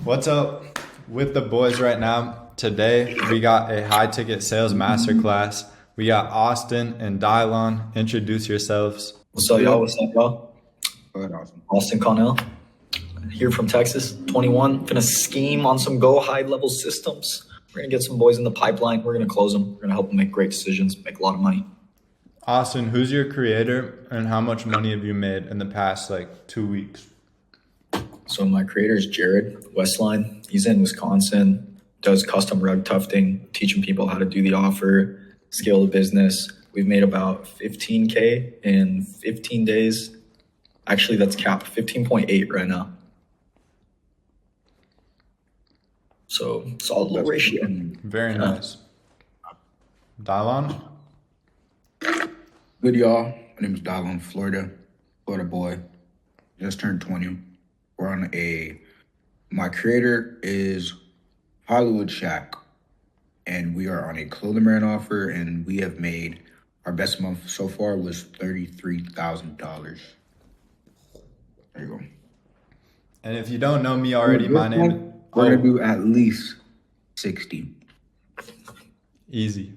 What's up with the boys right now? Today we got a high ticket sales masterclass. We got Austin and Dylon. Introduce yourselves. What's up, y'all? What's up, y'all? Good, awesome. Austin Connell, here from Texas, 21. Gonna scheme on some go high level systems. We're gonna get some boys in the pipeline. We're gonna close them. We're gonna help them make great decisions, make a lot of money. Austin, who's your creator and how much money have you made in the past 2 weeks? So my creator is Jared Westline. He's in Wisconsin, does custom rug tufting, teaching people how to do the offer, scale the business. We've made about 15K in 15 days. Actually, that's capped 15.8 right now. So solid little ratio. Very nice. Dylon? Good, y'all. My name is Dylon, Florida boy. Just turned 20. We're on my creator is Hollywood Shack, and we are on a clothing brand offer, and we have made, our best month so far was $33,000. There you go. And if you don't know me already, my name We're gonna do at least 60. Easy.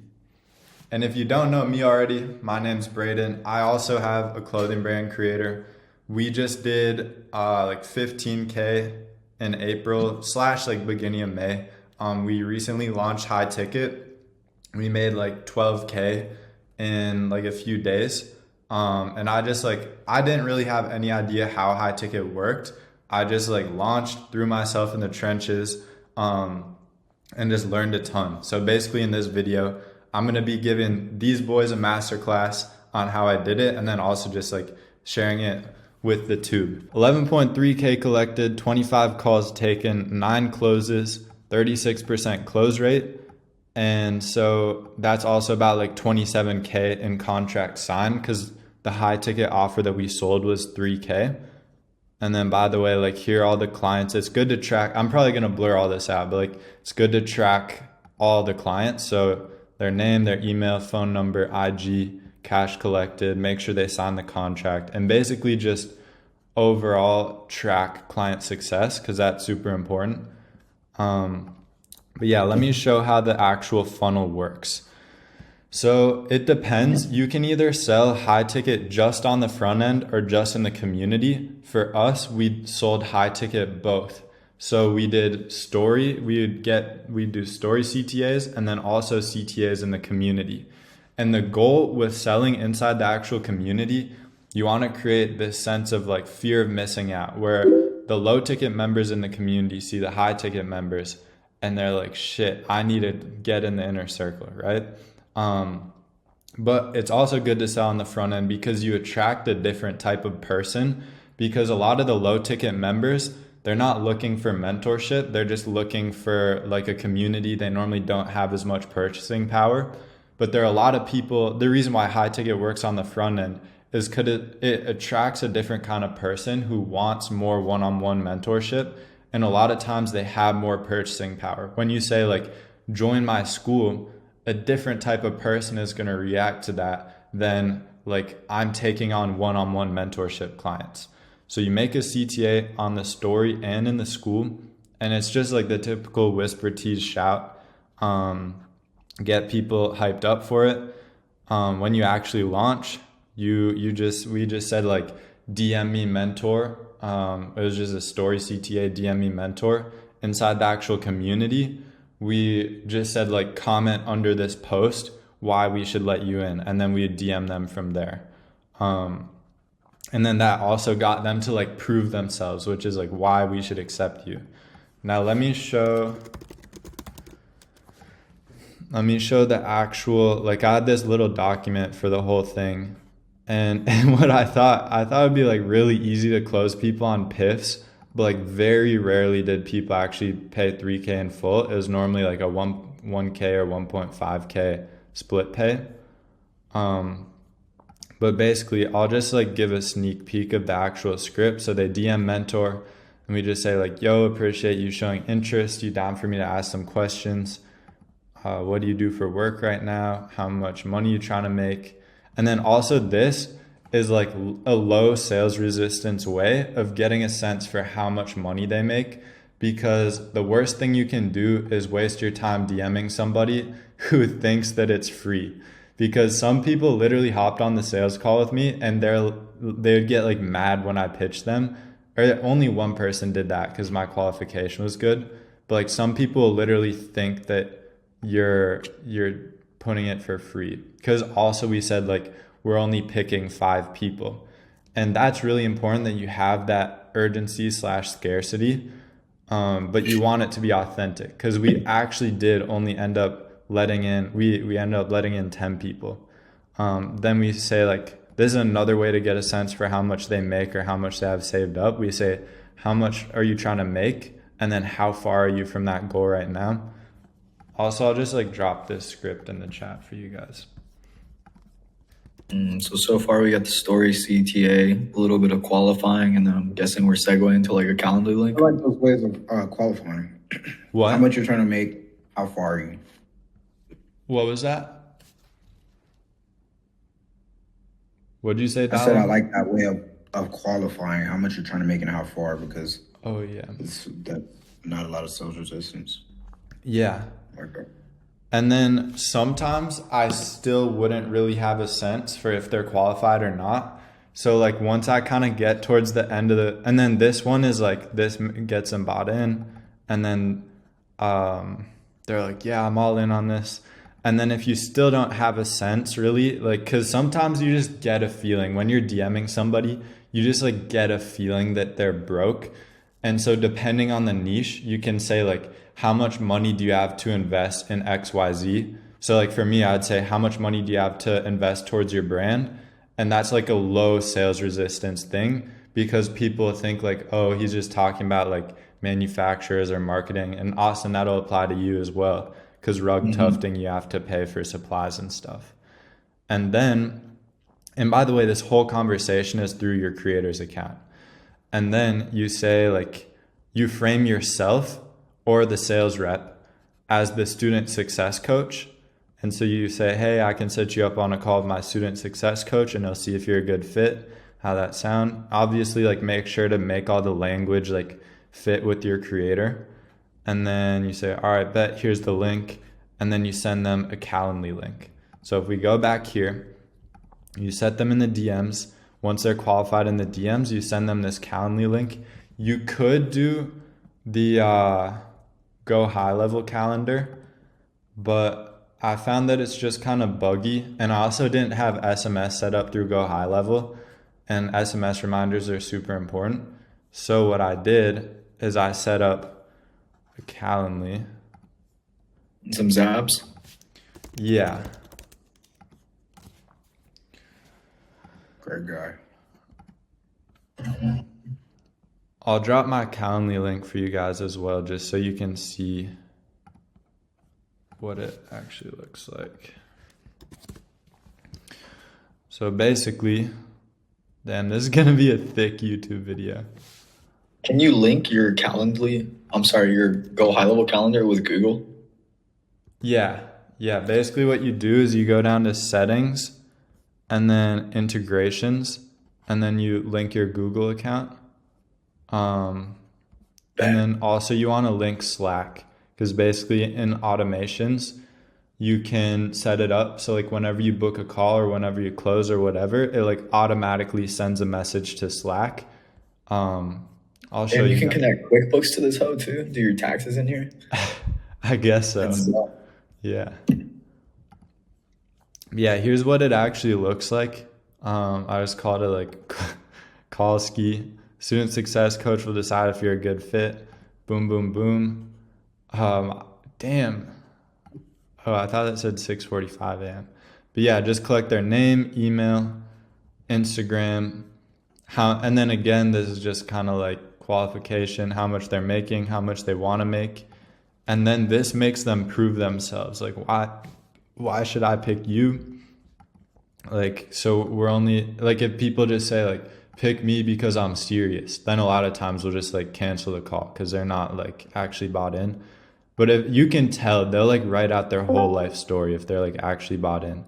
And if you don't know me already, my name's Braden. I also have a clothing brand creator. We just did 15K in April / beginning of May. We recently launched high ticket. We made 12K in a few days. And I didn't really have any idea how high ticket worked. I just launched, threw myself in the trenches, and just learned a ton. So basically in this video, I'm going to be giving these boys a masterclass on how I did it, and then also just sharing it with the tube. 11.3K collected, 25 calls taken, 9 closes, 36% close rate. And so that's also about 27K in contract signed, because the high ticket offer that we sold was 3K. And then by the way, here are all the clients. It's good to track. I'm probably going to blur all this out, but it's good to track all the clients. So their name, their email, phone number, IG, cash collected, make sure they sign the contract, and basically just overall track client success, because that's super important. But yeah, let me show how the actual funnel works. So it depends. You can either sell high ticket just on the front end or just in the community. For us, we sold high ticket both. So we did story, we'd do story CTAs and then also CTAs in the community. And the goal with selling inside the actual community, you want to create this sense of fear of missing out, where the low ticket members in the community see the high ticket members and they're like, shit, I need to get in the inner circle, right? But it's also good to sell on the front end because you attract a different type of person, because a lot of the low ticket members, they're not looking for mentorship. They're just looking for a community. They normally don't have as much purchasing power, but there are a lot of people. The reason why high ticket works on the front end is because it attracts a different kind of person who wants more one-on-one mentorship. And a lot of times they have more purchasing power. When you say join my school, a different type of person is going to react to that than I'm taking on one-on-one mentorship clients. So you make a CTA on the story and in the school, and it's just the typical whisper, tease, shout, get people hyped up for it. When you actually launch, we just said DM me mentor. It was just a story CTA, DM me mentor. Inside the actual community, we just said comment under this post why we should let you in, and then we DM them from there. And then that also got them to prove themselves, which is why we should accept you. Now let me show the actual, I had this little document for the whole thing. And what I thought it would be really easy to close people on PIFs, but very rarely did people actually pay 3K in full. It was normally a 1K or 1.5K split pay. But basically I'll just give a sneak peek of the actual script. So they DM mentor and we just say yo, appreciate you showing interest. You down for me to ask some questions? What do you do for work right now? How much money you trying to make? And then also this is like a low sales resistance way of getting a sense for how much money they make, because the worst thing you can do is waste your time DMing somebody who thinks that it's free. Because some people literally hopped on the sales call with me and they'd get like mad when I pitched them. Or only one person did that because my qualification was good. But like some people literally think that you're putting it for free. Because also we said like we're only picking 5 people. And that's really important that you have that urgency / scarcity. But you want it to be authentic, because we actually did only end up letting in, we ended up letting in 10 people. Then we say like, this is another way to get a sense for how much they make or how much they have saved up. We say, how much are you trying to make? And then how far are you from that goal right now? Also, I'll just like drop this script in the chat for you guys. So far we got the story, CTA, a little bit of qualifying, and then I'm guessing we're segueing to like a Calendly link. I like those ways of qualifying. What? How much you're trying to make, how far are you? What was that? What'd you say, I said I Dallin? like that way of qualifying, how much you're trying to make and how far, because Oh yeah. that's not a lot of sales resistance. Yeah. Like that. And then sometimes I still wouldn't really have a sense for if they're qualified or not. So like once I kind of get towards the end of and then this one is like, this gets them bought in. And then they're like, yeah, I'm all in on this. And then if you still don't have a sense really, like, cause sometimes you just get a feeling when you're DMing somebody, you just like get a feeling that they're broke. And so depending on the niche, you can say like, how much money do you have to invest in XYZ? So like for me, I'd say, how much money do you have to invest towards your brand? And that's like a low sales resistance thing, because people think like, oh, he's just talking about like manufacturers or marketing. And Austin, that'll apply to you as well, because rug tufting, you have to pay for supplies and stuff. And by the way, this whole conversation is through your creator's account. And then you say like, you frame yourself or the sales rep as the student success coach. And so you say, hey, I can set you up on a call with my student success coach and he'll see if you're a good fit. How that sound? Obviously, like make sure to make all the language like fit with your creator. And then you say, all right, bet, here's the link. And then you send them a Calendly link. So if we go back here, you set them in the DMs. Once they're qualified in the DMs, you send them this Calendly link. You could do the Go high level calendar, but I found that it's just kind of buggy. And I also didn't have SMS set up through Go high level, and SMS reminders are super important. So what I did is I set up a Calendly. Some zaps. Yeah. Great guy. I'll drop my Calendly link for you guys as well, just so you can see what it actually looks like. So basically, damn, this is gonna be a thick YouTube video. Can you link your your Go high level calendar with Google? Yeah. Basically what you do is you go down to settings and then integrations, and then you link your Google account. And then also you want to link Slack, because basically in automations, you can set it up so like whenever you book a call or whenever you close or whatever, it like automatically sends a message to Slack. I'll show And you. you can guys. connect QuickBooks to this hub too. Do your taxes in here? I guess so. Yeah. Yeah, here's what it actually looks like. I just called it like call ski. Student success coach will decide if you're a good fit. Boom, boom, boom. Damn. Oh, I thought that said 6:45 a.m. But yeah, just collect their name, email, Instagram. And then again, this is just kind of like qualification, how much they're making, how much they want to make. And then this makes them prove themselves. Like, why should I pick you? Like, so we're only, like, if people just say like, pick me because I'm serious, then a lot of times we'll just like cancel the call because they're not like actually bought in. But if you can tell, they'll like write out their whole life story if they're like actually bought in.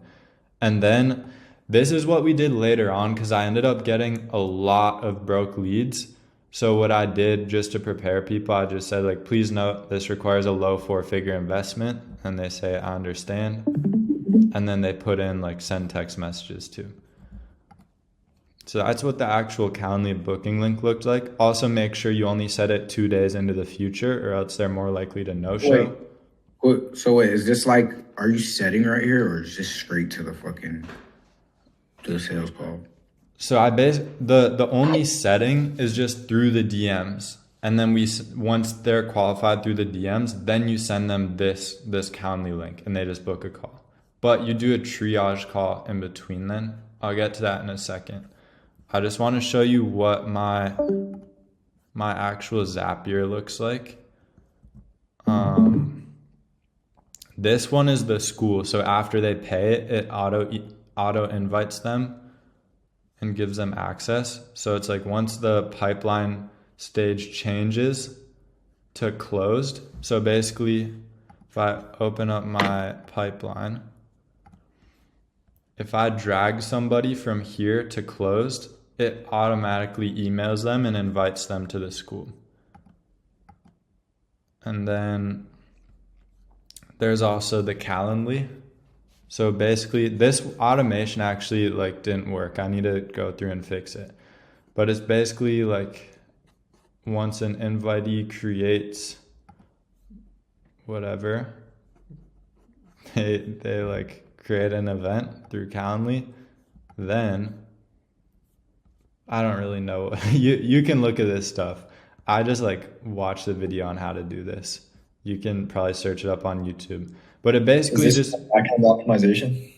And then this is what we did later on, because I ended up getting a lot of broke leads. So what I did just to prepare people, I just said like, please note this requires a low 4-figure investment. And they say, I understand. And then they put in like send text messages too. So that's what the actual Calendly booking link looked like. Also make sure you only set it 2 days into the future or else they're more likely to no-show. Wait, is this like, are you setting right here or is this straight to the sales call? So the only setting is just through the DMs. And then once they're qualified through the DMs, then you send them this Calendly link and they just book a call. But you do a triage call in between then. I'll get to that in a second. I just want to show you what my actual Zapier looks like. This one is the school. So after they pay it, it auto invites them and gives them access. So it's like once the pipeline stage changes to closed. So basically, if I open up my pipeline, if I drag somebody from here to closed, it automatically emails them and invites them to the school. And then there's also the Calendly. So basically this automation actually like didn't work. I need to go through and fix it. But it's basically like once an invitee creates whatever, they like create an event through Calendly, then I don't really know. You can look at this stuff. I just like watched the video on how to do this. You can probably search it up on YouTube. But it basically Is this just backend optimization?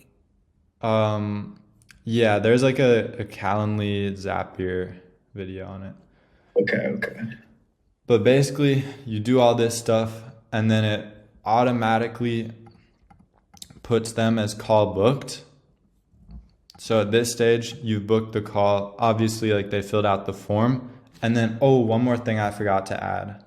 yeah, there's like a Calendly Zapier video on it. Okay. But basically you do all this stuff and then it automatically puts them as call booked. So at this stage, you've booked the call. Obviously, like they filled out the form. And then, oh, one more thing I forgot to add.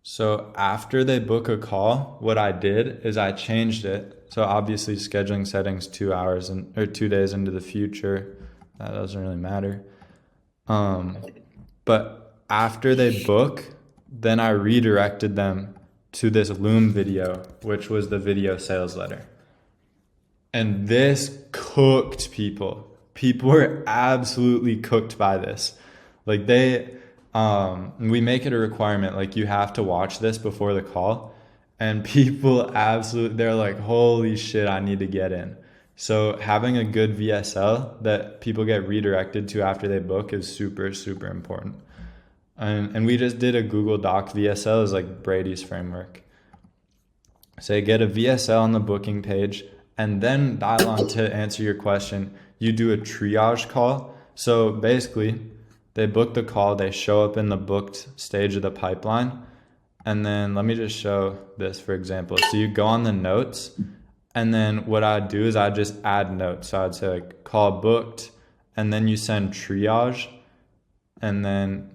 So after they book a call, what I did is I changed it. So obviously scheduling settings 2 hours or 2 days into the future. That doesn't really matter. But after they book, then I redirected them to this Loom video, which was the video sales letter. And this cooked people. People were absolutely cooked by this. Like we make it a requirement, like you have to watch this before the call. And people they're like, holy shit, I need to get in. So having a good VSL that people get redirected to after they book is super, super important. And we just did a Google Doc VSL is like Brady's framework. So you get a VSL on the booking page and then dial on to answer your question. You do a triage call. So basically they book the call, they show up in the booked stage of the pipeline. And then let me just show this for example. So you go on the notes and then what I'd do is I'd just add notes. So I'd say like call booked and then you send triage and then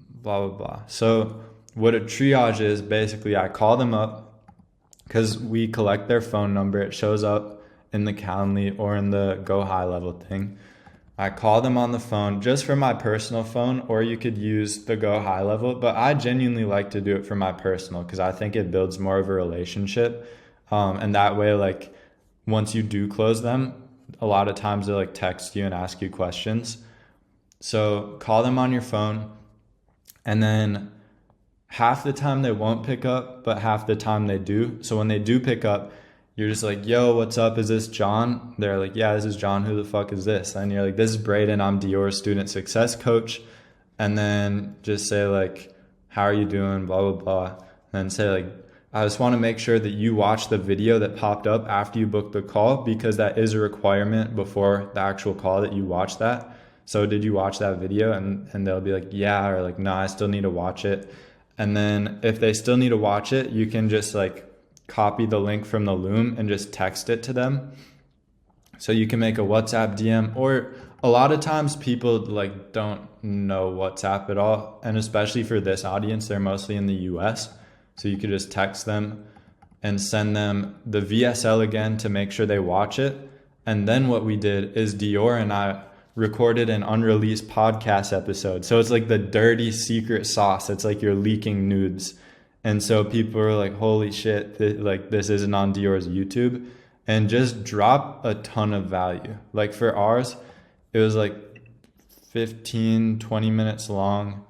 blah, blah, blah. So what a triage is, basically I call them up because we collect their phone number. It shows up in the Calendly or in the Go High Level thing. I call them on the phone just for my personal phone, or you could use the Go High Level, but I genuinely like to do it for my personal because I think it builds more of a relationship. And that way, like once you do close them, a lot of times they like text you and ask you questions. So call them on your phone. And then half the time they won't pick up, but half the time they do. So when they do pick up, you're just like, yo, what's up? Is this John? They're like, yeah, this is John. Who the fuck is this? And you're like, this is Braden. I'm Dior's student success coach. And then just say like, how are you doing? Blah, blah, blah. And then say like, I just want to make sure that you watch the video that popped up after you booked the call because that is a requirement before the actual call that you watch that. So did you watch that video? And they'll be like, yeah, or like, no, I still need to watch it. And then if they still need to watch it, you can just like copy the link from the Loom and just text it to them. So you can make a WhatsApp DM, or a lot of times people like don't know WhatsApp at all. And especially for this audience, they're mostly in the US. So you could just text them and send them the VSL again to make sure they watch it. And then what we did is Dior and I recorded an unreleased podcast episode. So it's like the dirty secret sauce. It's like you're leaking nudes. And so people are like, holy shit, this isn't on Dior's YouTube. And just drop a ton of value. Like for ours, it was like 15, 20 minutes long.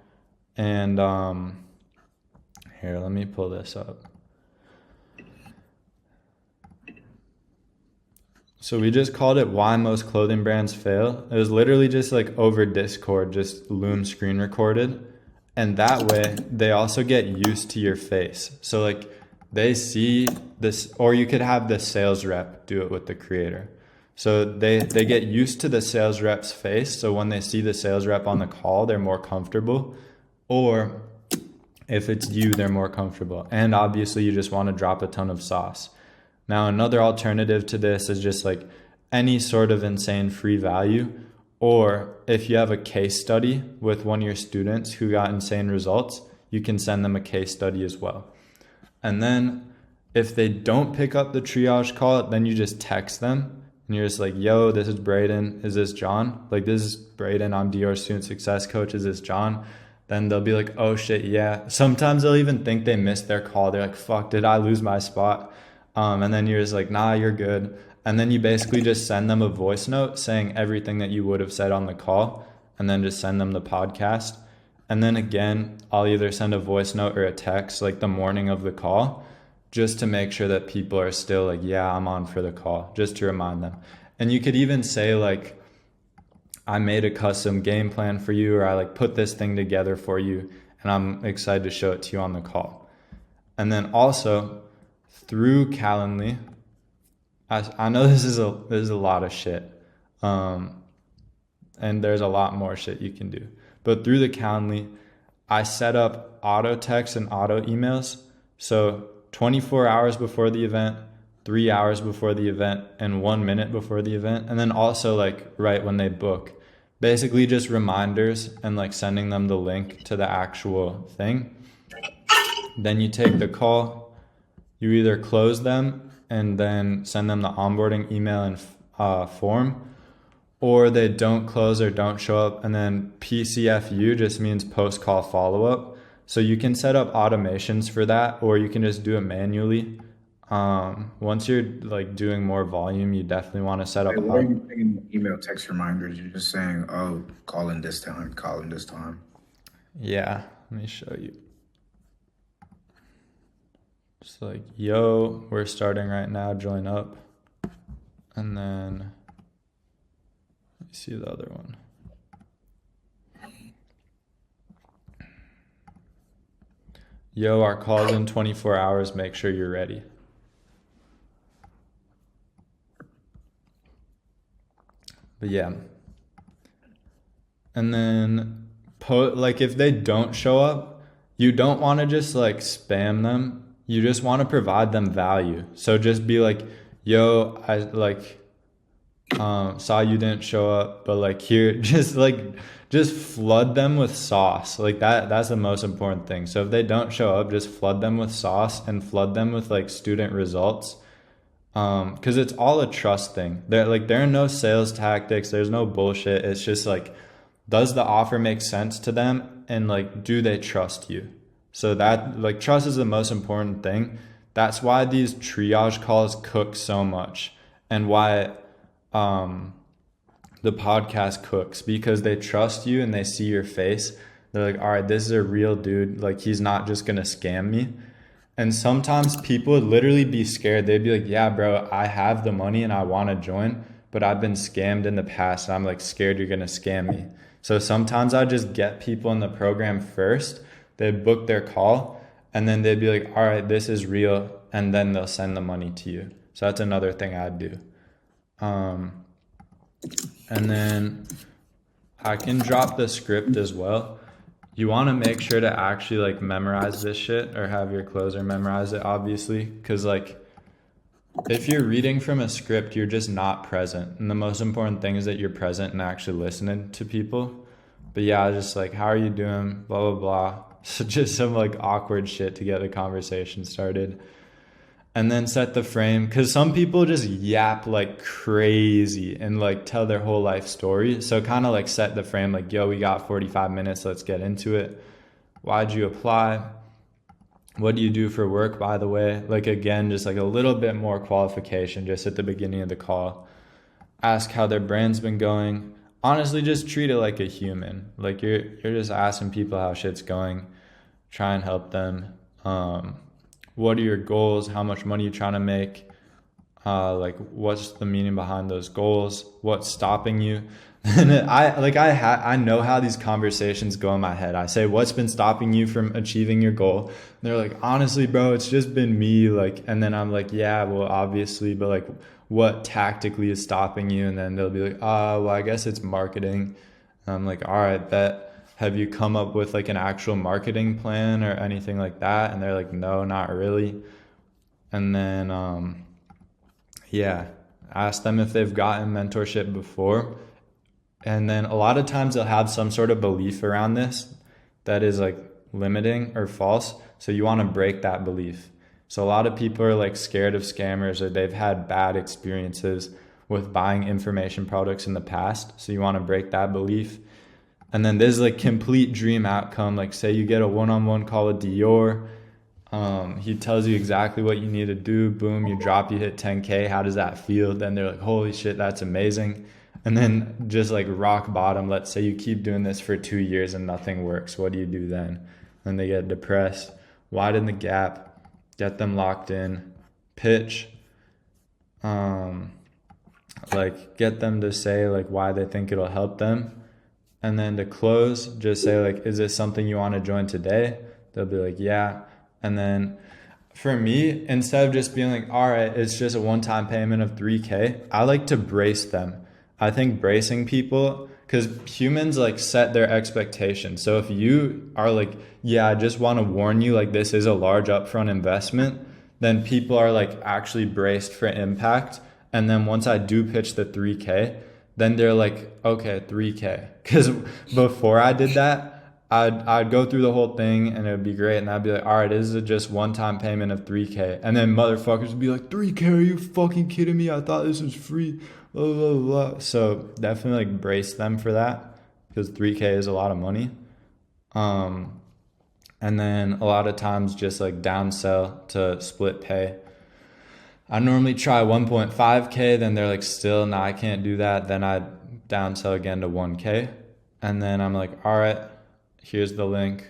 And here, let me pull this up. So we just called it Why Most Clothing Brands Fail. It was literally just like over Discord, just Loom screen recorded. And that way they also get used to your face. So like they see this, or you could have the sales rep do it with the creator. So they get used to the sales rep's face. So when they see the sales rep on the call, they're more comfortable. Or if it's you, they're more comfortable. And obviously you just want to drop a ton of sauce. Now, another alternative to this is just like any sort of insane free value, or if you have a case study with one of your students who got insane results, you can send them a case study as well. And then if they don't pick up the triage call, then you just text them and you're just like, yo, this is Braden. Is this John? Like, this is Braden. I'm Dior Student Success Coach. Is this John? Then they'll be like, oh shit, yeah. Sometimes they'll even think they missed their call. They're like, fuck, did I lose my spot? And then you're just like, nah, you're good. And then you basically just send them a voice note saying everything that you would have said on the call, and then just send them the podcast. And then again, I'll either send a voice note or a text like the morning of the call, just to make sure that people are still like, yeah, I'm on for the call, just to remind them. And you could even say like, I made a custom game plan for you, or I like put this thing together for you, and I'm excited to show it to you on the call. And then also, through Calendly, I know this is a lot of shit, and there's a lot more shit you can do. But through the Calendly, I set up auto text and auto emails. So 24 hours before the event, 3 hours before the event, and 1 minute before the event. And then also like right when they book, basically just reminders and like sending them the link to the actual thing. Then you take the call. You either close them and then send them the onboarding email and form, or they don't close or don't show up. And then PCFU just means post-call follow-up. So you can set up automations for that, or you can just do it manually. Once you're like doing more volume, you definitely want to set up. What are you taking email text reminders? You're just saying, oh, call in this time, call in this time. Yeah, let me show you. Just like, yo, we're starting right now, join up. And then, let me see the other one. Yo, our call's in 24 hours, make sure you're ready. But yeah. And then, like if they don't show up, you don't want to just like spam them. You just want to provide them value. So just be like, yo, I like saw you didn't show up, but like here, just flood them with sauce. Like that's the most important thing. So if they don't show up, just flood them with sauce and flood them with like student results. Cause it's all a trust thing. There are no sales tactics. There's no bullshit. It's just like, does the offer make sense to them? And like, do they trust you? So that like trust is the most important thing. That's why these triage calls cook so much, and why the podcast cooks, because they trust you and they see your face. They're like, all right, this is a real dude. Like he's not just going to scam me. And sometimes people would literally be scared. They'd be like, yeah, bro, I have the money and I want to join, but I've been scammed in the past. And I'm like scared you're going to scam me. So sometimes I just get people in the program first. They'd book their call and then they'd be like, all right, this is real. And then they'll send the money to you. So that's another thing I'd do. And then I can drop the script as well. You want to make sure to actually like memorize this shit, or have your closer memorize it, obviously. Cause like if you're reading from a script, you're just not present. And the most important thing is that you're present and actually listening to people. But yeah, just like, how are you doing? Blah, blah, blah. So just some like awkward shit to get the conversation started. and then set the frame, because some people just yap like crazy and like tell their whole life story. So kind of like set the frame like, yo, we got 45 minutes, let's get into it. Why'd you apply? What do you do for work, by the way? Like, again, just like a little bit more qualification just at the beginning of the call. Ask how their brand's been going. Honestly, just treat it like a human. Like you're just asking people how shit's going. Try and help them. What are your goals? How much money you trying to make? Like what's the meaning behind those goals? What's stopping you? And I know how these conversations go in my head. I say, what's been stopping you from achieving your goal? And they're like, honestly, bro, it's just been me. Like, and then I'm like, yeah, well, obviously, but like, what tactically is stopping you? And then they'll be like, well, I guess it's marketing. And I'm like, all right, bet. Have you come up with like an actual marketing plan or anything like that? And they're like, no, not really. And then, ask them if they've gotten mentorship before. And then a lot of times they'll have some sort of belief around this that is like limiting or false. So you want to break that belief. So a lot of people are like scared of scammers, or they've had bad experiences with buying information products in the past. So you want to break that belief. And then there's like complete dream outcome. Like say you get a one-on-one call with Dior. He tells you exactly what you need to do. Boom, you drop, you hit 10K. How does that feel? Then they're like, holy shit, that's amazing. And then just like rock bottom, let's say you keep doing this for 2 years and nothing works. What do you do then? Then they get depressed. Widen the gap, get them locked in, pitch, like get them to say like why they think it'll help them. And then to close, just say like, is this something you want to join today? They'll be like, yeah. And then for me, instead of just being like, all right, it's just a one-time payment of 3K, I like to brace them. I think bracing people, because humans like set their expectations. So if you are like, yeah, I just want to warn you, like this is a large upfront investment, then people are like actually braced for impact. And then once I do pitch the 3K, then they're like, okay, 3K. Because before I did that, I'd go through the whole thing and it would be great. And I'd be like, all right, this is just one-time payment of 3K. And then motherfuckers would be like, 3K, are you fucking kidding me? I thought this was free. Blah, blah, blah. So definitely like brace them for that, because 3K is a lot of money. And then a lot of times just like downsell to split pay. I normally try 1.5K, then they're like, still, nah, I can't do that. Then I downsell again to 1K. And then I'm like, all right, here's the link.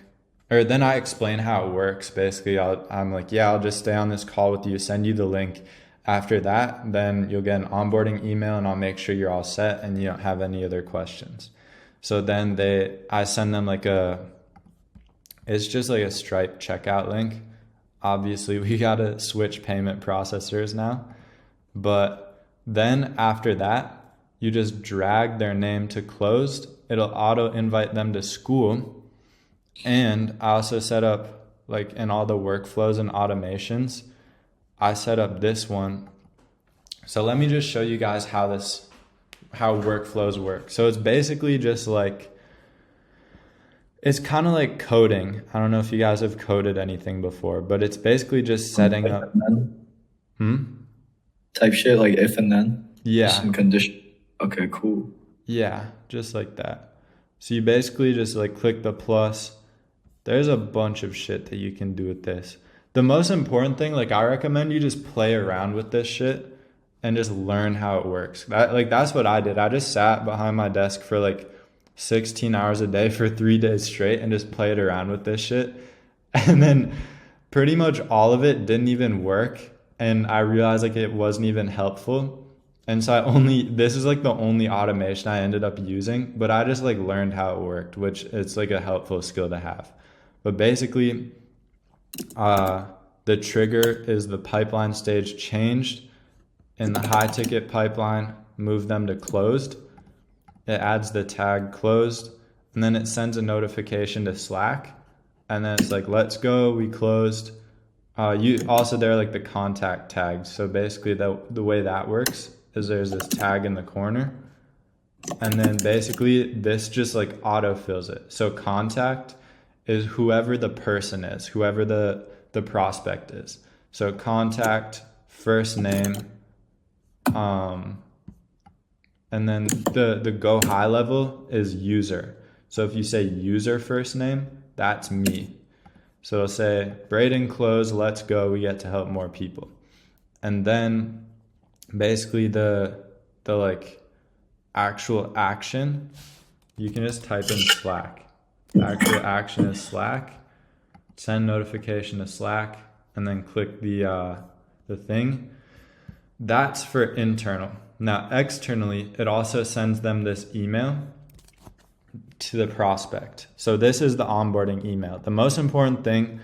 Or then I explain how it works. Basically, I'm like, yeah, I'll just stay on this call with you, send you the link. After that, then you'll get an onboarding email and I'll make sure you're all set and you don't have any other questions. So then I send them like it's just like a Stripe checkout link. Obviously, we got to switch payment processors now. But then after that, you just drag their name to closed. It'll auto invite them to school. And I also set up like in all the workflows and automations, I set up this one. So let me just show you guys how workflows work. So it's basically just like, it's kind of like coding. I don't know if you guys have coded anything before, but it's basically just setting up. Type shit like if and then? Yeah. Some condition. Okay, cool. Yeah, just like that. So you basically just like click the plus. There's a bunch of shit that you can do with this. The most important thing, like I recommend you just play around with this shit and just learn how it works. That's what I did. I just sat behind my desk for like 16 hours a day for 3 days straight and just played around with this shit. And then pretty much all of it didn't even work. And I realized like it wasn't even helpful. And so this is like the only automation I ended up using, but I just like learned how it worked, which it's like a helpful skill to have. But basically, the trigger is the pipeline stage changed. In the high ticket pipeline, move them to closed. It adds the tag closed, and then it sends a notification to Slack. And then it's like, let's go, we closed. There are like the contact tags. So basically the way that works is there's this tag in the corner. And then basically this just like autofills it. So contact is whoever the person is, whoever the prospect is. So contact, first name, and then the go high level is user. So if you say user first name, that's me. So it'll say Braden close, let's go, we get to help more people. And then basically the like actual action, you can just type in Slack. The actual action is Slack. Send notification to Slack, and then click the thing. That's for internal. Now externally, it also sends them this email to the prospect. So this is the onboarding email. The most important thing,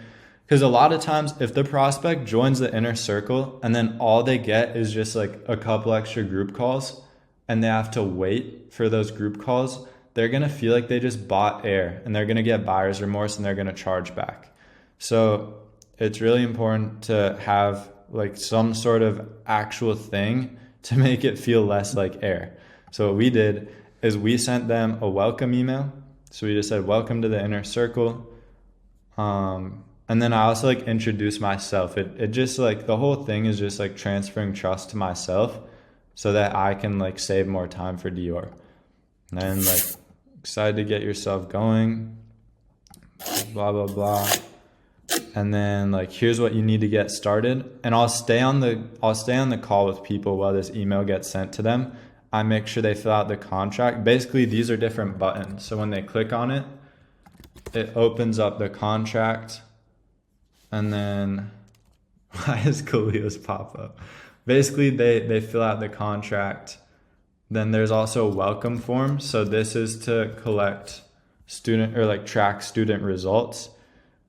because a lot of times if the prospect joins the inner circle and then all they get is just like a couple extra group calls and they have to wait for those group calls, they're going to feel like they just bought air and they're going to get buyer's remorse and they're going to charge back. So it's really important to have like some sort of actual thing to make it feel less like air. So what we did is we sent them a welcome email. So we just said, welcome to the inner circle. And then I also like introduced myself. It just like, the whole thing is just like transferring trust to myself so that I can like save more time for Dior. And then like, excited to get yourself going, blah, blah, blah. And then like, here's what you need to get started. And I'll stay on the call with people while this email gets sent to them. I make sure they fill out the contract. Basically, these are different buttons. So when they click on it, it opens up the contract. And then, why is Khalil's pop up? Basically, they fill out the contract. Then there's also a welcome form. So this is to collect student or like track student results.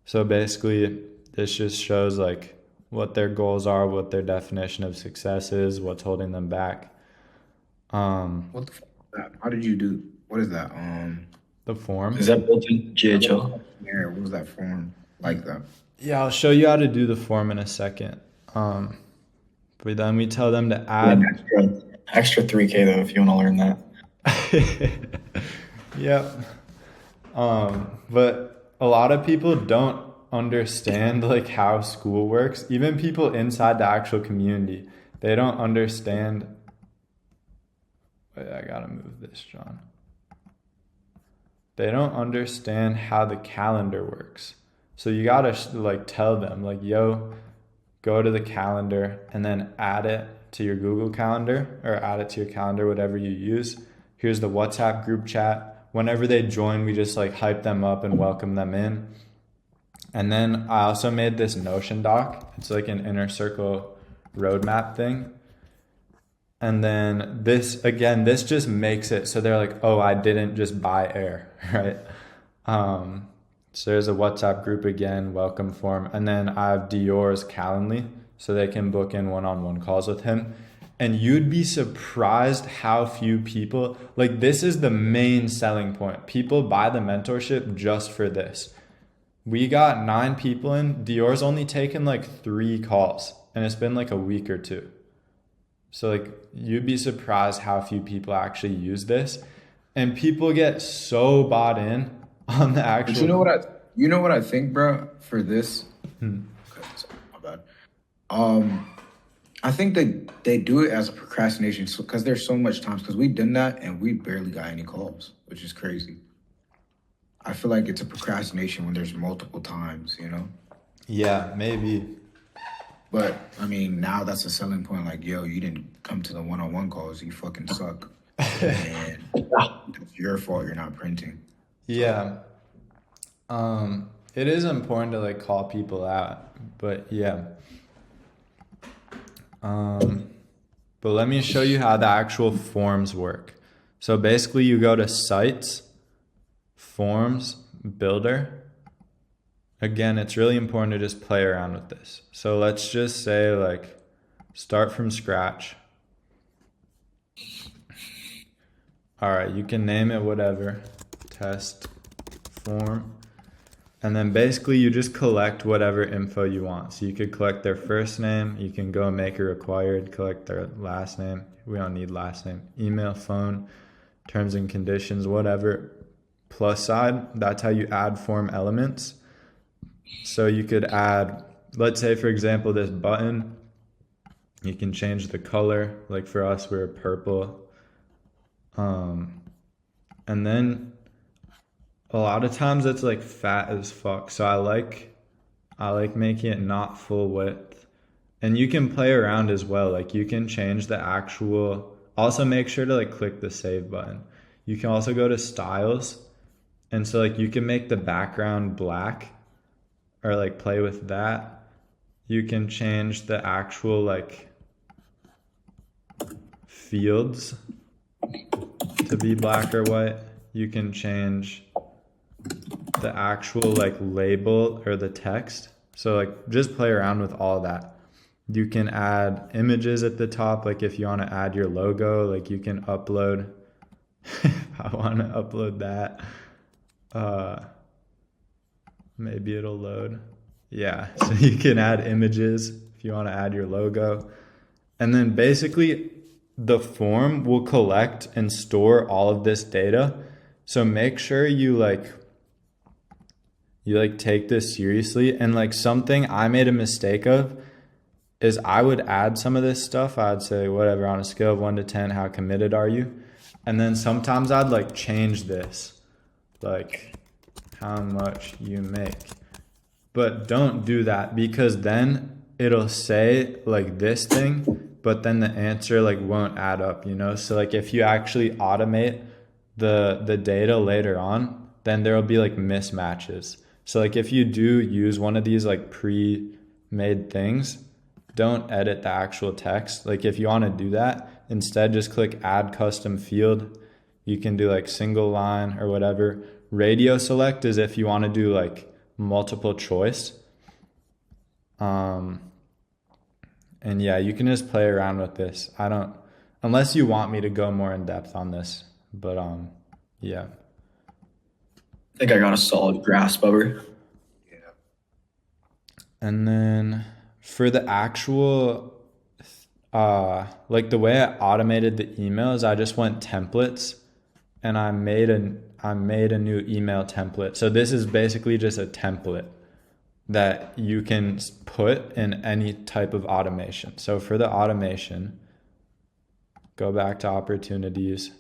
So basically, this just shows like what their goals are, what their definition of success is, what's holding them back. What the fuck is that? How did you do? What is that? The form. Is that built in GHL? Yeah, what was that form like that? Yeah, I'll show you how to do the form in a second. But then we tell them to add Extra 3K though, if you want to learn that. Yep. But a lot of people don't understand like how school works. Even people inside the actual community, they don't understand. Wait, I gotta move this, John. They don't understand how the calendar works. So you gotta like tell them like, yo, go to the calendar and then add it to your Google Calendar or add it to your calendar, whatever you use. Here's the WhatsApp group chat. Whenever they join, we just like hype them up and welcome them in. And then I also made this Notion doc. It's like an inner circle roadmap thing. And then this, again, this just makes it so they're like, oh, I didn't just buy air, right? So there's a WhatsApp group again, welcome form. And then I have Dior's Calendly so they can book in one-on-one calls with him. And you'd be surprised how few people, like this is the main selling point. People buy the mentorship just for this. We got 9 people in. Dior's only taken like 3 calls and it's been like a week or 2. So like you'd be surprised how few people actually use this. And people get so bought in on the actual. But you know what I think, bro, for this? Okay, sorry, my bad. I think that they do it as a procrastination because there's so much times because we've done that and we barely got any calls, which is crazy. I feel like it's a procrastination when there's multiple times, you know? Yeah, maybe. But I mean, now that's a selling point. Like, yo, you didn't come to the one-on-one calls. You fucking suck. And it's your fault you're not printing. Yeah. It is important to like call people out, but yeah. But let me show you how the actual forms work. So basically you go to sites, forms, builder. Again, it's really important to just play around with this. So let's just say like start from scratch. All right, you can name it whatever, test form. And then basically you just collect whatever info you want. So you could collect their first name. You can go make it required, collect their last name. We don't need last name. Email, phone, terms and conditions, whatever. Plus side, that's how you add form elements. So you could add let's say for example, this button, you can change the color. Like for us, we're purple. And then a lot of times it's like fat as fuck. So I like making it not full width. And you can play around as well. Like you can change the actual, also make sure to like click the save button. You can also go to styles. And so like you can make the background black or like play with that. You can change the actual like fields to be black or white. You can change the actual like label or the text. So like just play around with all that. You can add images at the top. Like if you want to add your logo, like you can upload. I want to upload that. Maybe it'll load. Yeah, so you can add images if you want to add your logo. And then basically the form will collect and store all of this data. So make sure you take this seriously. And like something I made a mistake of is I would add some of this stuff. I'd say whatever on a scale of 1 to 10, how committed are you? And then sometimes I'd like change this, like how much you make. But don't do that, because then it'll say like this thing, but then the answer like won't add up, you know? So like if you actually automate the data later on, then there'll be like mismatches. So like if you do use one of these like pre-made things, don't edit the actual text. Like if you want to do that, instead just click add custom field. You can do like single line or whatever. Radio select is if you want to do like multiple choice. And yeah, you can just play around with this. Unless you want me to go more in depth on this, but yeah. I think I got a solid grasp of her. Yeah. And then for the actual, like the way I automated the emails, I just went templates and I made a new email template. So this is basically just a template that you can put in any type of automation. So for the automation, go back to opportunities.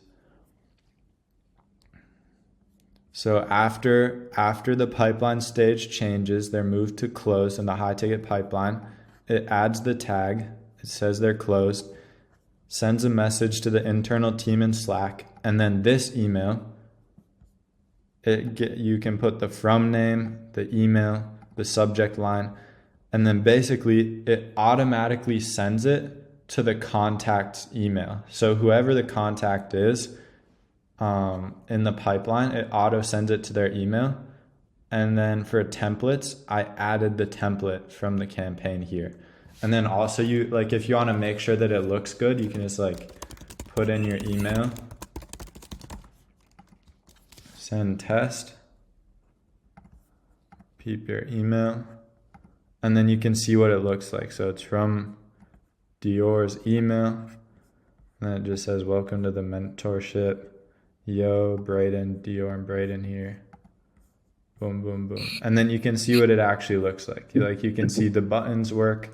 So after the pipeline stage changes, they're moved to closed in the high ticket pipeline. It adds the tag. It says they're closed, sends a message to the internal team in Slack, and then this email, you can put the from name, the email, the subject line, and then basically it automatically sends it to the contact's email. So whoever the contact is in the pipeline, it auto sends it to their email. And then for templates, I added the template from the campaign here. And then also you like if you want to make sure that it looks good, you can just like put in your email, send test, peep your email, and then you can see what it looks like. So it's from Dior's email, and then it just says welcome to the mentorship. Yo, Braden, Dior and Braden here. Boom, boom, boom. And then you can see what it actually looks like. You can see the buttons work.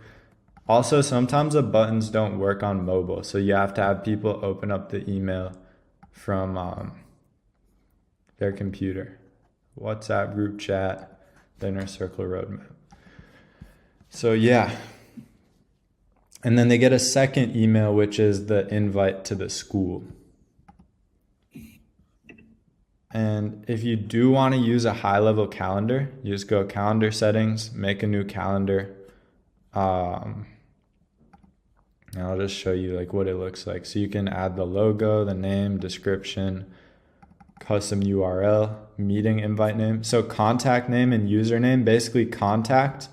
Also, sometimes the buttons don't work on mobile, so you have to have people open up the email from their computer. WhatsApp group chat, the inner circle roadmap. So yeah. And then they get a second email, which is the invite to the school. And if you do want to use a high-level calendar, you just go calendar settings, make a new calendar. And I'll just show you like what it looks like. So you can add the logo, the name, description, custom URL, meeting invite name. So contact name and username, basically contact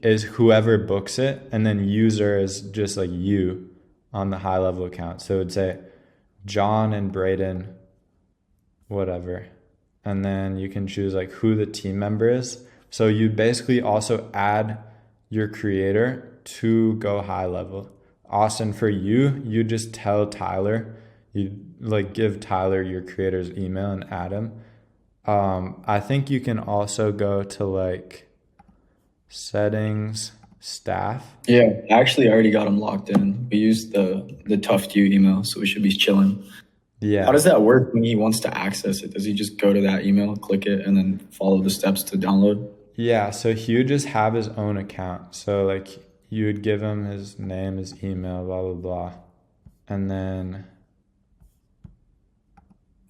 is whoever books it, and then user is just like you on the high-level account. So it would say John and Braden, whatever. And then you can choose like who the team member is. So you basically also add your creator to go high level. Austin, for you just tell Tyler, you like give Tyler your creator's email and add him. I think you can also go to like settings, staff. Yeah, I actually already got them locked in. We used the Tuft U email, so we should be chilling. Yeah. How does that work when he wants to access it? Does he just go to that email, click it, and then follow the steps to download? Yeah, so he would just have his own account. So like you would give him his name, his email, blah blah blah. And then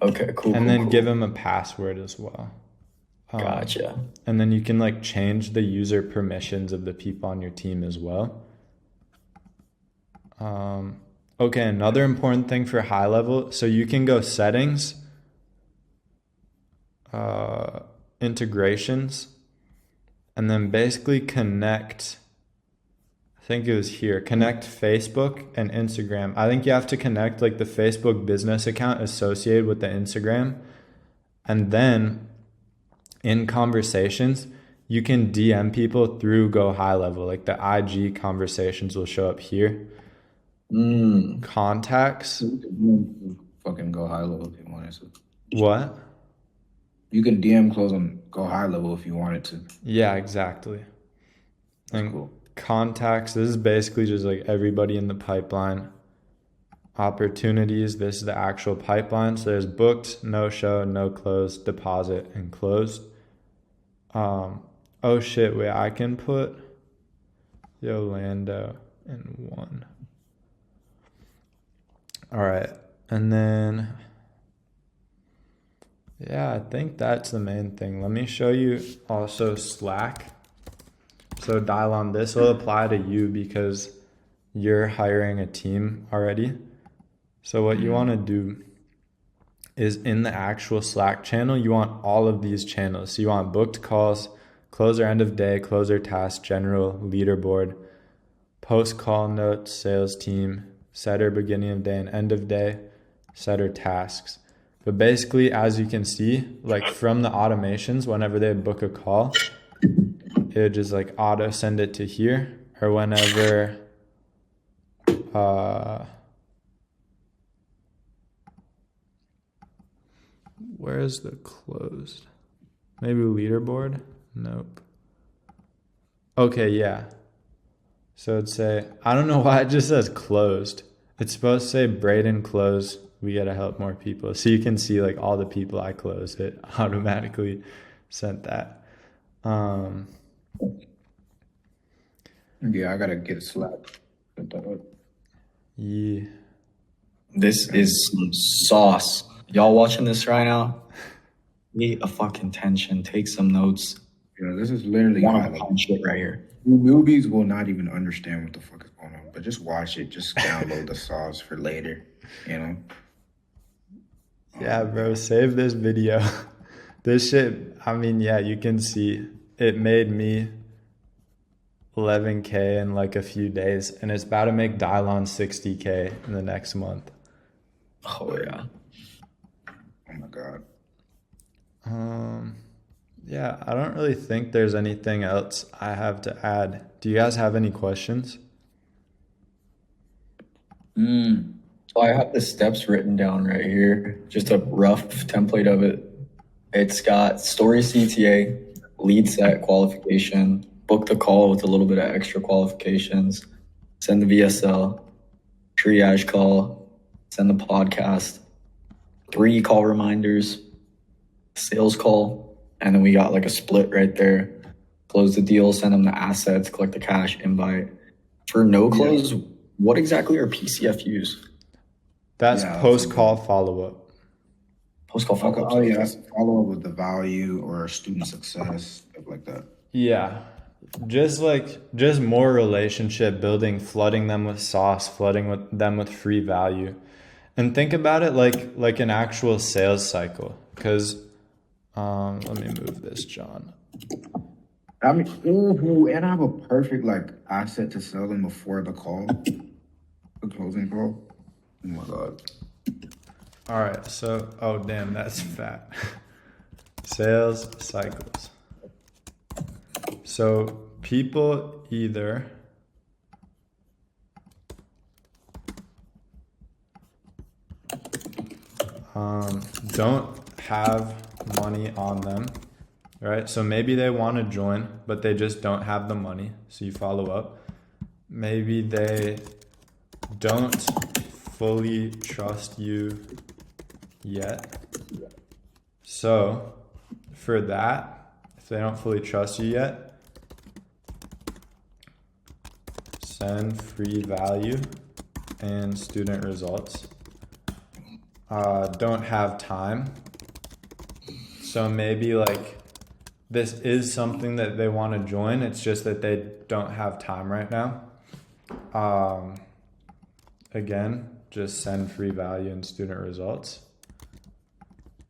Okay, cool. and then give him a password as well. Gotcha. And then you can like change the user permissions of the people on your team as well. Okay, another important thing for high level, so you can go settings, integrations, and then basically connect, I think it was here, connect Facebook and Instagram. I think you have to connect like the Facebook business account associated with the Instagram. And then in conversations, you can DM people through Go High Level. Like the IG conversations will show up here. Contacts. Fucking Go High Level if you wanted to. What? You can DM close on Go High Level if you wanted to. Yeah, exactly. That's And cool. contacts, this is basically just like everybody in the pipeline. Opportunities, this is the actual pipeline. So there's booked, no show, no close, deposit, and closed. Oh shit, wait, I can put Yolando in one. All right, and then yeah, I think that's the main thing. Let me show you also Slack. So dial on, this will apply to you because you're hiring a team already. So what you want to do is in the actual Slack channel, you want all of these channels. So you want booked calls, closer end of day, closer task, general, leaderboard, post call notes, sales team, setter beginning of day and end of day, setter tasks. But basically, as you can see, like from the automations, whenever they book a call, it would just like auto send it to here, or whenever where's the closed? Maybe leaderboard? Nope. Okay, yeah. So it'd say, I don't know why it just says closed. It's supposed to say Braden closed. We gotta help more people. So you can see like all the people I closed, it automatically sent that. Yeah, I gotta get Slack. Yeah. This is some sauce. Y'all watching this right now? Need a fucking tension. Take some notes. Yeah, this is literally One high of a level. kind shit right here. Newbies will not even understand what the fuck is going on, but just watch it. Just download the sauce for later, you know? Yeah, bro, save this video. This shit, I mean, yeah, you can see it made me 11K in like a few days, and it's about to make Dylon 60K in the next month. Oh yeah. Oh my God. Yeah, I don't really think there's anything else I have to add. Do you guys have any questions? So I have the steps written down right here. Just a rough template of it. It's got story CTA, lead set qualification, book the call with a little bit of extra qualifications, send the VSL, triage call, send the podcast, 3 call reminders, sales call, and then we got like a split right there. Close the deal, send them the assets, collect the cash, invite. For no close, what exactly are PCFUs? That's Yeah, post-call follow-up. Post-call Okay, follow-ups. oh yeah, that's follow up with the value or student success, stuff like that. Yeah, just more relationship building, flooding them with sauce, flooding them with free value. And think about it like an actual sales cycle. Because, let me move this, John. I mean, ooh, and I have a perfect like asset to sell them before the call, the closing call. Oh my God. All right, so, oh damn, that's fat. Sales cycles. So people either don't have money on them, right? So maybe they want to join, but they just don't have the money. So you follow up. Maybe they don't fully trust you yet. So for that, if they don't fully trust you yet, send free value and student results. Don't have time. So maybe like this is something that they want to join. It's just that they don't have time right now. Again, just send free value and student results.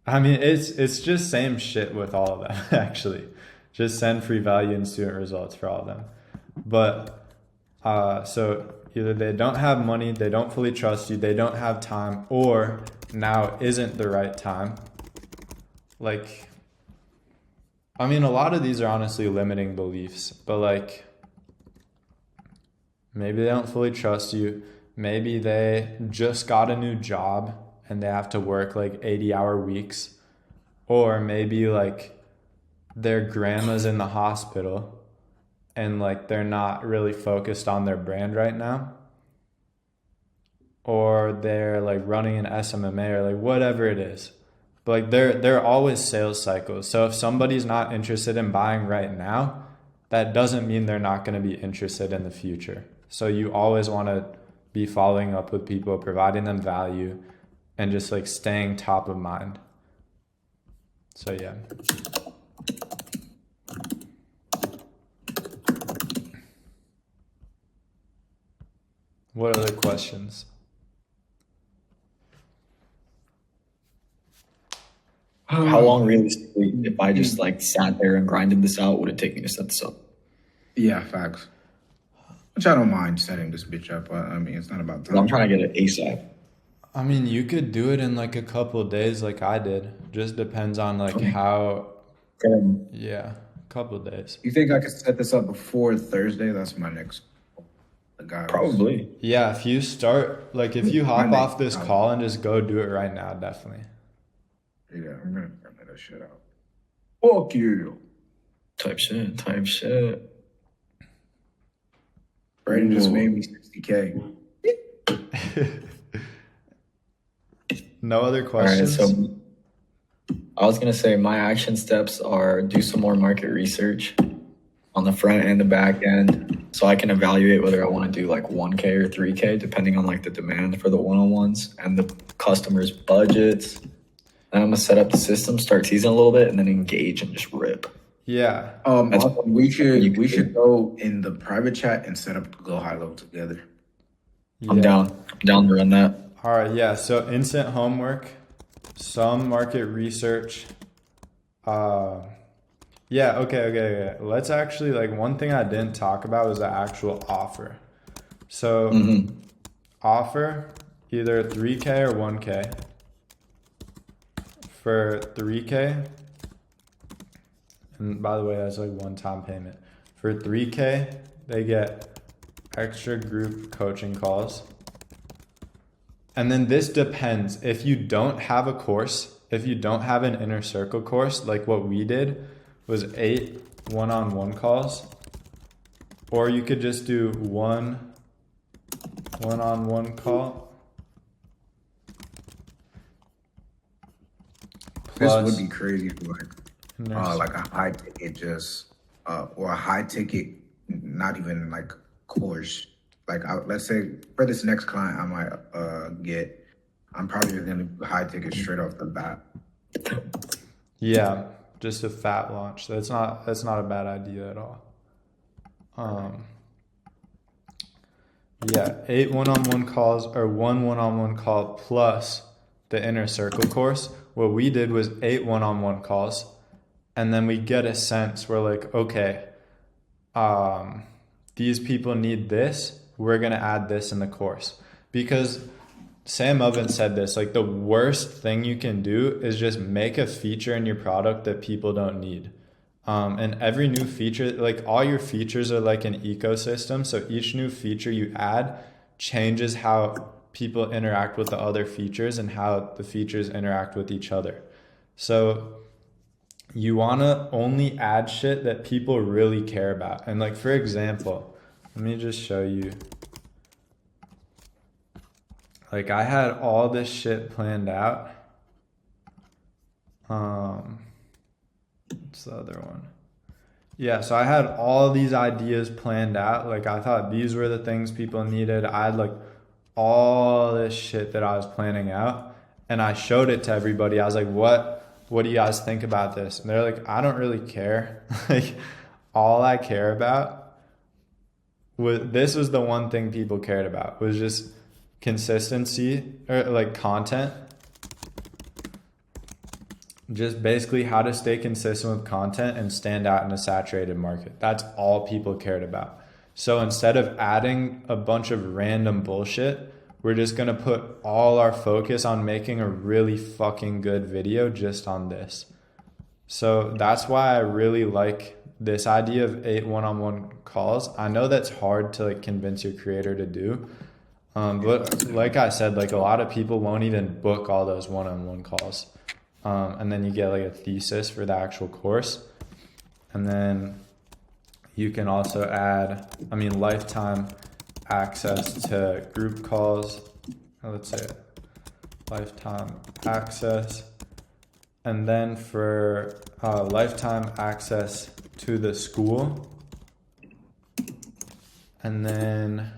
I mean, it's just same shit with all of them, actually. Just send free value and student results for all of them. But so either they don't have money, they don't fully trust you, they don't have time, or now isn't the right time. Like, I mean, a lot of these are honestly limiting beliefs, but like, maybe they don't fully trust you. Maybe they just got a new job and they have to work like 80-hour weeks. Or maybe like their grandma's in the hospital and like they're not really focused on their brand right now. Or they're like running an SMMA or like whatever it is. But like there are always sales cycles. So if somebody's not interested in buying right now, that doesn't mean they're not going to be interested in the future. So you always want to be following up with people, providing them value, and just like staying top of mind. So yeah. What other questions? How long realistically, if I just like sat there and grinded this out, would it take me to set this up? Yeah, facts. Which I don't mind setting this bitch up. I mean, it's not about 'Cause I'm time. trying to get it ASAP. I mean, you could do it in like a couple of days like I did. Just depends on like how, yeah, a couple of days. You think I could set this up before Thursday? That's my next. The guy was- Probably. Yeah, if you start, like if you hop My off next- this call and just go do it right now, definitely. Yeah, I'm gonna figure that shit out. Fuck you. Type shit. Brayden just made me 60K. No other All right, questions? so I was gonna say my action steps are do some more market research on the front and the back end, so I can evaluate whether I want to do like 1K or 3K, depending on like the demand for the one-on-ones and the customers' budgets. Then I'm gonna set up the system, start teasing a little bit, and then engage and just rip. Yeah. That's- Also, we should you could do. go in the private chat and set up Go High Level together. I'm Yeah. down. I'm down to run that. All right, yeah. So instant homework, some market research. Yeah, okay. Let's actually, like, one thing I didn't talk about was the actual offer. So offer either 3K or 1K. For 3K, and by the way, that's like one-time payment. For 3K, they get extra group coaching calls. And then this depends. If you don't have a course, if you don't have an inner circle course, like what we did was 8 one-on-one calls, or you could just do one one-on-one call. This Plus would be crazy for like a high ticket or a high ticket, not even like course. Like let's say for this next client, I might I'm probably just gonna do high ticket straight off the bat. Yeah, just a fat launch. That's not a bad idea at all. Yeah, 8 one-on-one calls or 1 one-on-one call plus the inner circle course. What we did was 8 one-on-one calls, and then we get a sense. We're like, okay, these people need this. We're gonna add this in the course, because Sam Oven said this, like the worst thing you can do is just make a feature in your product that people don't need. And every new feature, like all your features are like an ecosystem. So each new feature you add changes how people interact with the other features and how the features interact with each other. So you want to only add shit that people really care about. And like, for example, let me just show you. Like, I had all this shit planned out. What's the other one? Yeah, so I had all these ideas planned out. Like, I thought these were the things people needed. I had like all this shit that I was planning out, and I showed it to everybody. I was like, what do you guys think about this? And they're like, I don't really care. Like, all I care about this was the one thing people cared about, was just consistency, or like content. Just basically how to stay consistent with content and stand out in a saturated market. That's all people cared about. So instead of adding a bunch of random bullshit, we're just gonna put all our focus on making a really fucking good video just on this. So that's why I really like this idea of 8 one-on-one calls. I know that's hard to like convince your creator to do. But like I said, like a lot of people won't even book all those one-on-one calls. And then you get like a thesis for the actual course. And then you can also add, lifetime access to group calls. Let's say lifetime access. And then for lifetime access to the school. And then,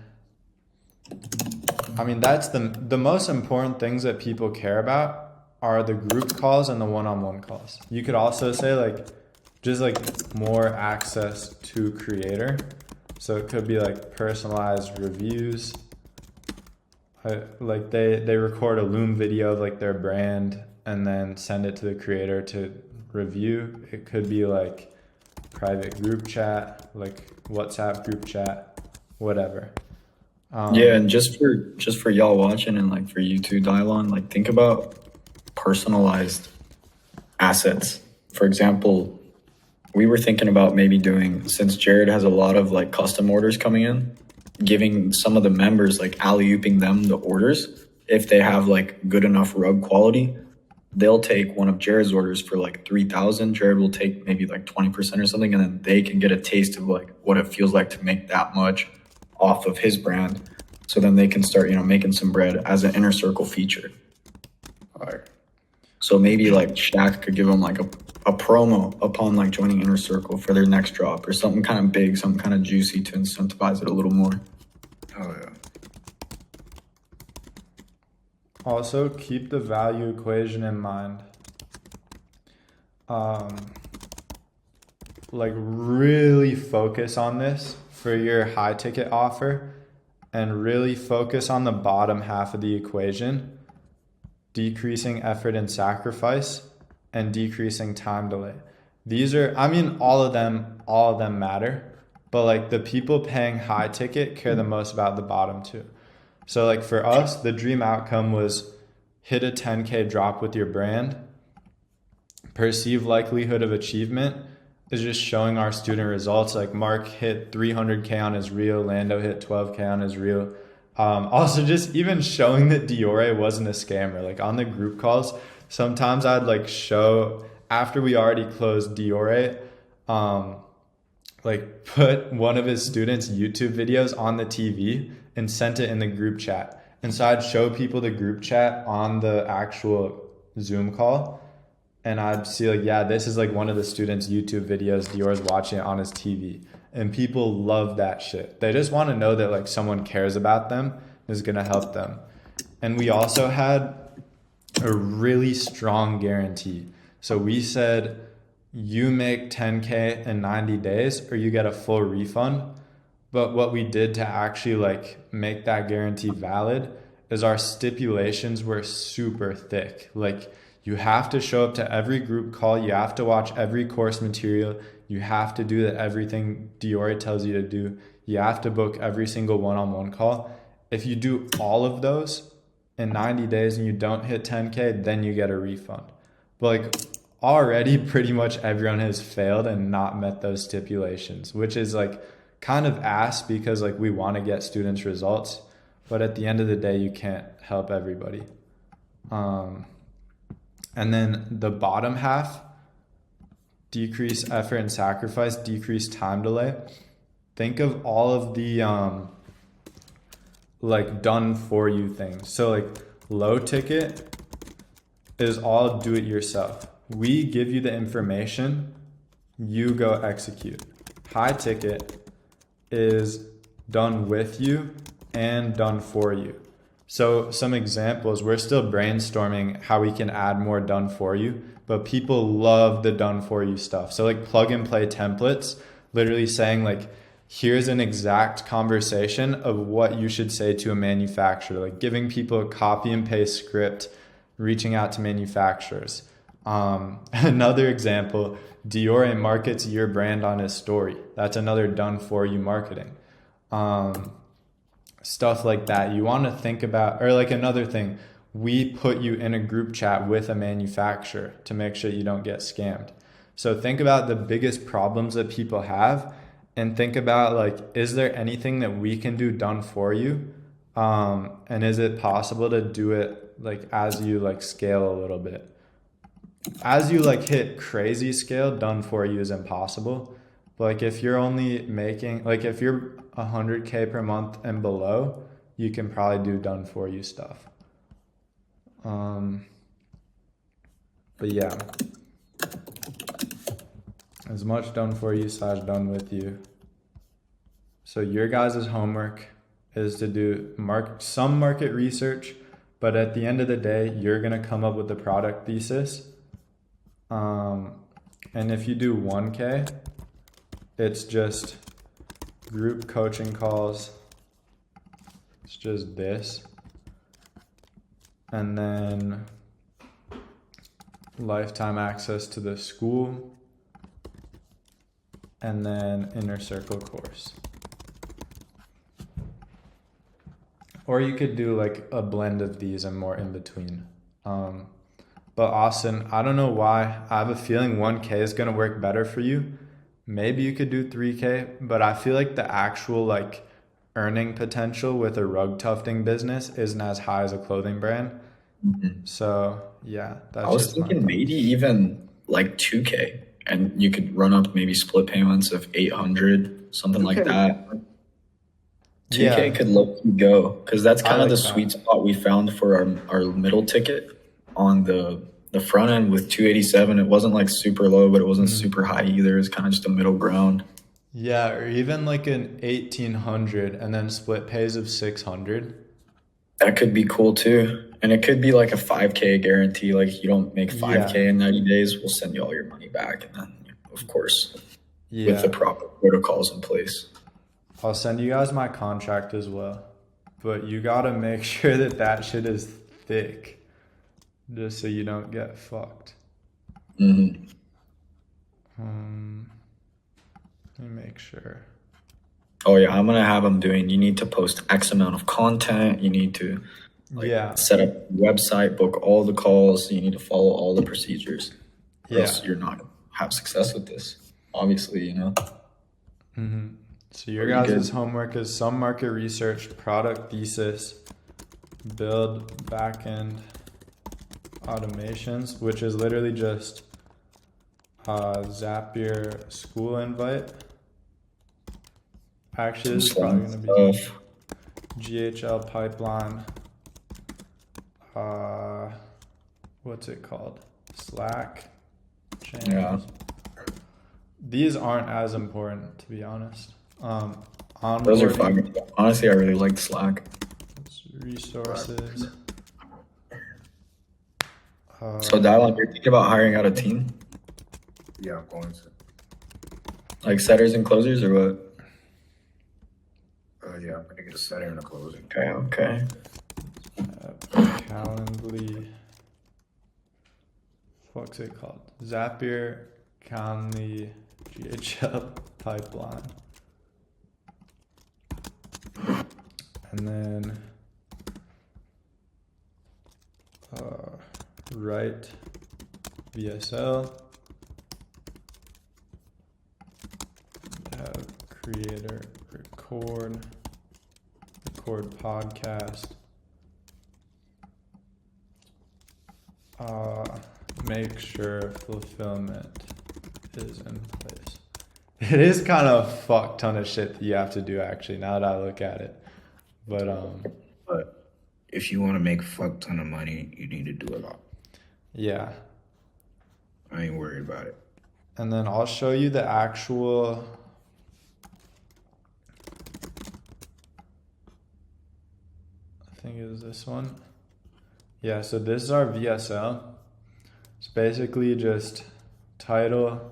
that's the most important things that people care about are the group calls and the one-on-one calls. You could also say like, just like more access to creator. So it could be like personalized reviews. Like they record a Loom video of like their brand and then send it to the creator to review. It could be like private group chat, like WhatsApp group chat, whatever. Yeah, and just for y'all watching and like for you too, Dylon, like think about personalized assets. For example, we were thinking about maybe doing, since Jared has a lot of like custom orders coming in, giving some of the members, like alley-ooping them the orders. If they have like good enough rug quality, they'll take one of Jared's orders for like 3,000. Jared will take maybe like 20% or something, and then they can get a taste of like what it feels like to make that much off of his brand. So then they can start, making some bread as an inner circle feature. All right. So maybe like Shaq could give them like a promo upon like joining Inner Circle for their next drop, or something kind of big, something kind of juicy to incentivize it a little more. Oh yeah. Also, keep the value equation in mind. Like really focus on this for your high ticket offer, and really focus on the bottom half of the equation. Decreasing effort and sacrifice, and decreasing time delay. These are, all of them matter, but like the people paying high ticket care the most about the bottom two. So like for us, the dream outcome was hit a 10K drop with your brand. Perceived likelihood of achievement is just showing our student results. Like Mark hit 300K on his reel, Lando hit 12K on his reel. Also just even showing that Diore wasn't a scammer. Like on the group calls, sometimes I'd like show, after we already closed Diore, like put one of his students' YouTube videos on the TV and sent it in the group chat. And so I'd show people the group chat on the actual Zoom call, and I'd see like, yeah, this is like one of the students' YouTube videos. Diore's watching it on his TV. And people love that shit. They just want to know that like someone cares about them, is going to help them. And we also had a really strong guarantee. So we said, you make 10K in 90 days or you get a full refund. But what we did to actually like make that guarantee valid is our stipulations were super thick. Like you have to show up to every group call. You have to watch every course material. You have to do everything Diore tells you to do. You have to book every single one-on-one call. If you do all of those in 90 days and you don't hit 10K, then you get a refund. But like already pretty much everyone has failed and not met those stipulations, which is like kind of ass, because like we want to get students results, but at the end of the day, you can't help everybody. And then the bottom half, decrease effort and sacrifice, decrease time delay. Think of all of the like done for you things. So like low ticket is all do it yourself. We give you the information, you go execute. High ticket is done with you and done for you. So some examples, we're still brainstorming how we can add more done for you, but people love the done for you stuff. So like plug and play templates, literally saying like, here's an exact conversation of what you should say to a manufacturer, like giving people a copy and paste script, reaching out to manufacturers. Another example, Dior markets your brand on his story. That's another done for you marketing. Stuff like that. You want to think about, or like another thing, we put you in a group chat with a manufacturer to make sure you don't get scammed. So think about the biggest problems that people have and think about like, is there anything that we can do done for you? And is it possible to do it like as you like scale a little bit? As you like hit crazy scale, done for you is impossible. But like if you're only making, like if you're 100K per month and below, you can probably do done for you stuff. But yeah, as much done for you / done with you. So your guys' homework is to do some market research, but at the end of the day, you're going to come up with a product thesis. And if you do 1K, it's just group coaching calls. It's just this. And then lifetime access to the school. And then inner circle course. Or you could do like a blend of these and more in between. But Austin, I don't know why. I have a feeling 1K is going to work better for you. Maybe you could do 3K, but I feel like the actual like earning potential with a rug tufting business isn't as high as a clothing brand. Mm-hmm. So yeah, that's I was thinking maybe even like 2K, and you could run up maybe split payments of 800, something like that. 2K could low key go, because that's kind of the sweet spot we found for our middle ticket on the front end with 287. It wasn't like super low, but it wasn't super high either. It's kind of just a middle ground. Yeah, or even like an 1800 and then split pays of 600. That could be cool too. And it could be like a 5K guarantee. Like you don't make 5K in 90 days, we'll send you all your money back. And then, of course, with the proper protocols in place. I'll send you guys my contract as well. But you got to make sure that that shit is thick. Just so you don't get fucked. Mm-hmm. Let me make sure. Oh yeah, I'm gonna have them doing. You need to post X amount of content. You need to set up a website, book all the calls. You need to follow all the procedures. Or else you're not gonna have success with this. Obviously, you know. Mm-hmm. So your guys' homework is some market research, product thesis, build backend automations, which is literally just Zapier school invite. Actually, this is probably going to be GHL pipeline. What's it called? Slack channels. Yeah. These aren't as important, to be honest. Those are fun. Honestly, I really like Slack. Resources. So Dylan, you're thinking about hiring out a team? Yeah, I'm going to. Like setters and closers or what? Yeah, I'm going to get a setter and a closer. Okay. Calendly. What's it called? Zapier, Calendly, GHL pipeline. And then write VSL, have creator record podcast, make sure fulfillment is in place. It is kind of a fuck ton of shit that you have to do, actually, now that I look at it. But But if you want to make a fuck ton of money, you need to do a lot. yeah. I ain't worried about it. And then I'll show you the actual. I think it was this one. Yeah, so this is our VSL. It's basically just title,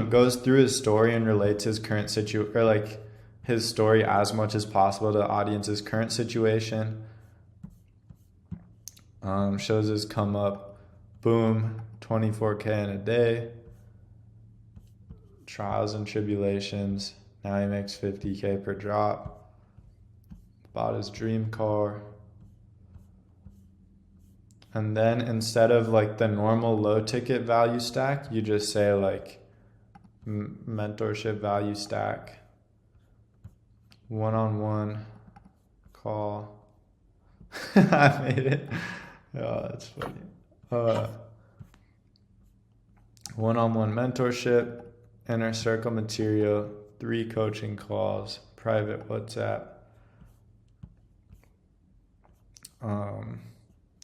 goes through his story and relates his current or like his story as much as possible to the audience's current situation. Shows his come up, boom, 24K in a day, trials and tribulations. Now he makes 50K per drop. Bought his dream car. And then instead of like the normal low ticket value stack, you just say like mentorship value stack, one-on-one call. I made it. Oh, that's funny. One-on-one mentorship, inner circle material, 3 coaching calls, private WhatsApp,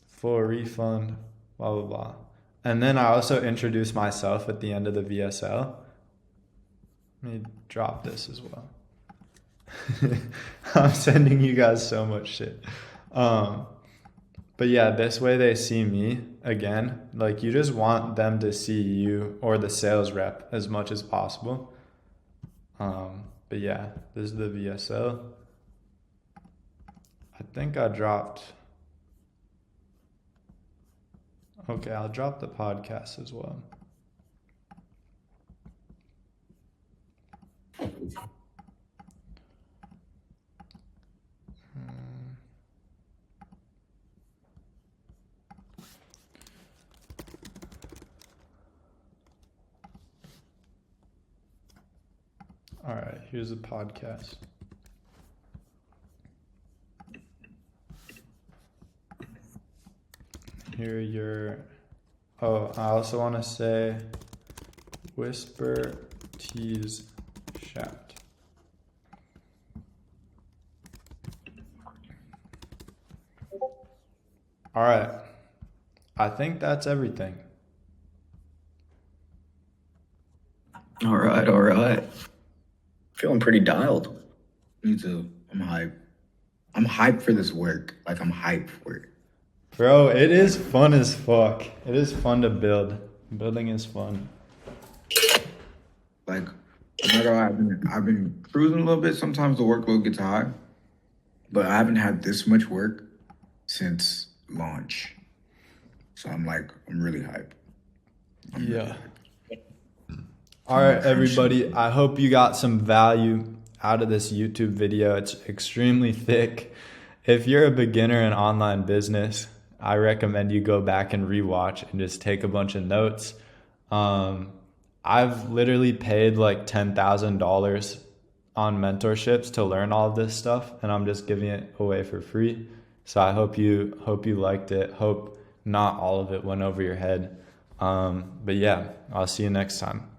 full refund, blah, blah, blah. And then I also introduce myself at the end of the VSL. Let me drop this as well. I'm sending you guys so much shit. But yeah, this way they see me again. Like, you just want them to see you or the sales rep as much as possible. But yeah, this is the VSL. I think I dropped. Okay, I'll drop the podcast as well. All right, here's the podcast. Here your, oh, I also want to say whisper, tease, shout. All right, I think that's everything. All right. Feeling pretty dialed. Me too. I'm hyped. I'm hyped for this work. Like, I'm hyped for it. Bro, it is fun as fuck. It is fun to build. Building is fun. Like, I'm not gonna lie, I've been cruising a little bit. Sometimes the workload gets high, but I haven't had this much work since launch. So I'm really hyped. Yeah. All right, everybody. I hope you got some value out of this YouTube video. It's extremely thick. If you're a beginner in online business, I recommend you go back and rewatch and just take a bunch of notes. I've literally paid like $10,000 on mentorships to learn all of this stuff, and I'm just giving it away for free. So I hope you liked it. Hope not all of it went over your head. But yeah, I'll see you next time.